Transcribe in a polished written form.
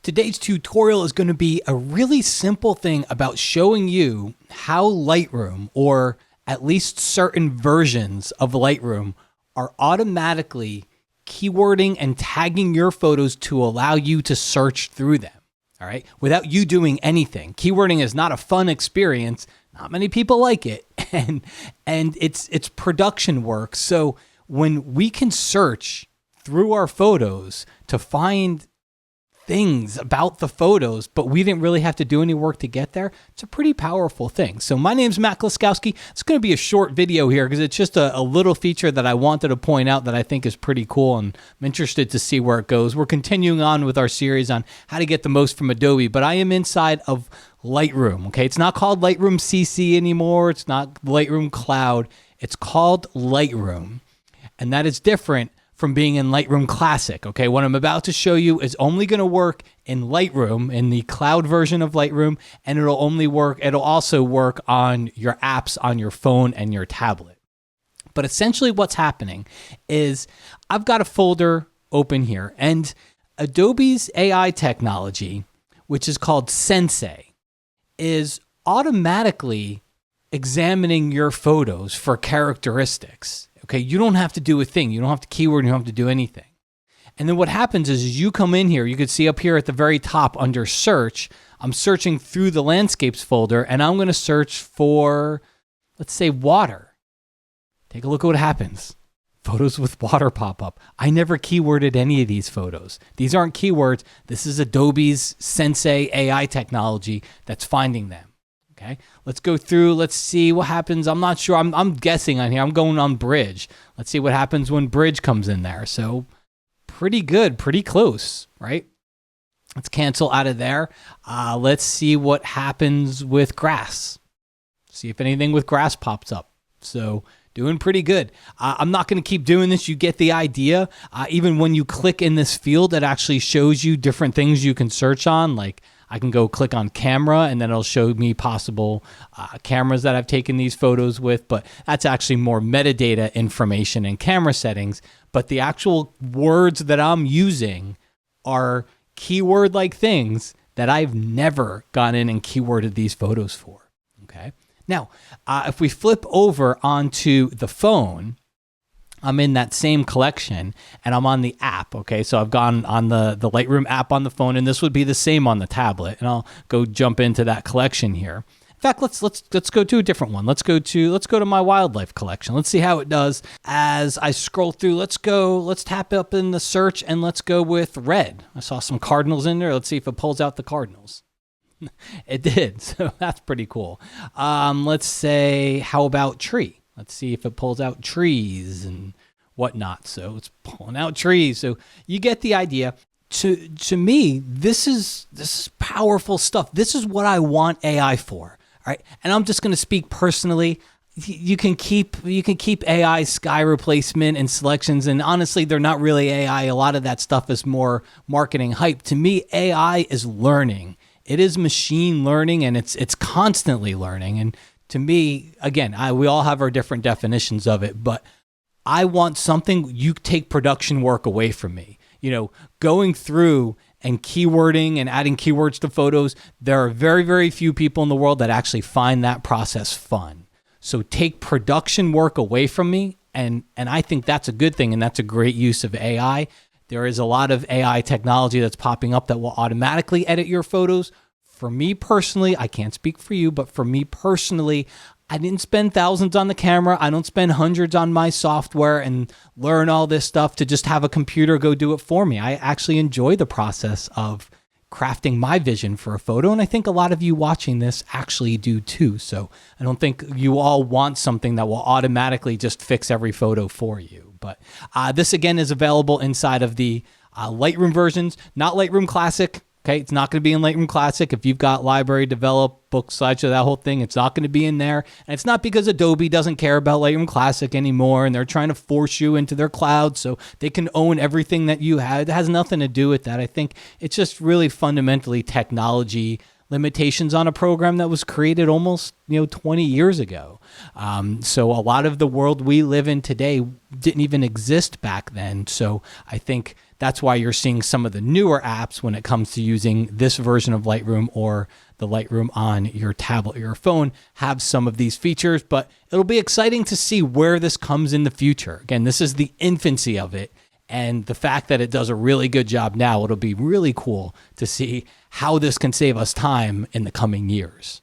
Today's tutorial is going to be a really simple thing about showing you how Lightroom, or at least certain versions of Lightroom, are automatically keywording and tagging your photos to allow you to search through them, all right, without you doing anything. Keywording is not a fun experience. Not many people like it, and it's production work. So when we can search through our photos to find things about the photos, but we didn't really have to do any work to get there, it's a pretty powerful thing. So my name's Matt Klaskowski. It's going to be a short video here because it's just a little feature that I wanted to point out that I think is pretty cool, and I'm interested to see where it goes. We're continuing on with our series on how to get the most from Adobe, but I am inside of Lightroom, okay? It's not called Lightroom CC anymore. It's not Lightroom Cloud. It's called Lightroom, and that is different from being in Lightroom Classic, okay? What I'm about to show you is only going to work in Lightroom, in the cloud version of Lightroom, and it'll also work on your apps on your phone and your tablet. But essentially what's happening is I've got a folder open here, and Adobe's AI technology, which is called Sensei, is automatically examining your photos for characteristics. Okay, you don't have to do a thing. You don't have to keyword. You don't have to do anything. And then what happens is you come in here, you can see up here at the very top under search, I'm searching through the landscapes folder, and I'm going to search for, let's say, water. Take a look at what happens. Photos with water pop up. I never keyworded any of these photos. These aren't keywords. This is Adobe's Sensei AI technology that's finding them. Okay, let's go through. Let's see what happens. I'm not sure. I'm guessing on here. I'm going on bridge. Let's see what happens when bridge comes in there. So pretty good, pretty close, right? Let's cancel out of there. Let's see what happens with grass. See if anything with grass pops up. So doing pretty good. I'm not going to keep doing this. You get the idea. Even when you click in this field, it actually shows you different things you can search on. Like I can go click on camera, and then it'll show me possible cameras that I've taken these photos with. But that's actually more metadata information and camera settings. But the actual words that I'm using are keyword-like things that I've never gone in and keyworded these photos for. Okay. Now, if we flip over onto the phone, I'm in that same collection, and I'm on the app, okay? So I've gone on the Lightroom app on the phone, and this would be the same on the tablet, and I'll go jump into that collection here. In fact, let's go to a different one. Let's go to my wildlife collection. Let's see how it does as I scroll through. Let's tap up in the search, and let's go with red. I saw some cardinals in there. Let's see if it pulls out the cardinals. It did, so that's pretty cool. Let's say, how about tree? Let's see if it pulls out trees and whatnot. So it's pulling out trees. So you get the idea. To me, this is powerful stuff. This is what I want AI for. All right. And I'm just going to speak personally. You can keep AI sky replacement and selections, and honestly, they're not really AI. A lot of that stuff is more marketing hype. To me, AI is learning. It is machine learning, and it's constantly learning. And to me, again, we all have our different definitions of it, but I want something, you take production work away from me. You know, going through and keywording and adding keywords to photos, there are very, very few people in the world that actually find that process fun. So take production work away from me, and I think that's a good thing, and that's a great use of AI. There is a lot of AI technology that's popping up that will automatically edit your photos. For me personally, I can't speak for you, but for me personally, I didn't spend thousands on the camera. I don't spend hundreds on my software and learn all this stuff to just have a computer go do it for me. I actually enjoy the process of crafting my vision for a photo, and I think a lot of you watching this actually do too. So I don't think you all want something that will automatically just fix every photo for you. But this, again, is available inside of the Lightroom versions, not Lightroom Classic. Okay, it's not going to be in Lightroom Classic. If you've got library, develop, book, slideshow, that whole thing, it's not going to be in there. And it's not because Adobe doesn't care about Lightroom Classic anymore and they're trying to force you into their cloud so they can own everything that you had. It has nothing to do with that. I think it's just really fundamentally technology limitations on a program that was created almost 20 years ago. So a lot of the world we live in today didn't even exist back then. So I think That's why you're seeing some of the newer apps when it comes to using this version of Lightroom or the Lightroom on your tablet or your phone have some of these features, but it'll be exciting to see where this comes in the future. Again, this is the infancy of it. And the fact that it does a really good job now, it'll be really cool to see how this can save us time in the coming years.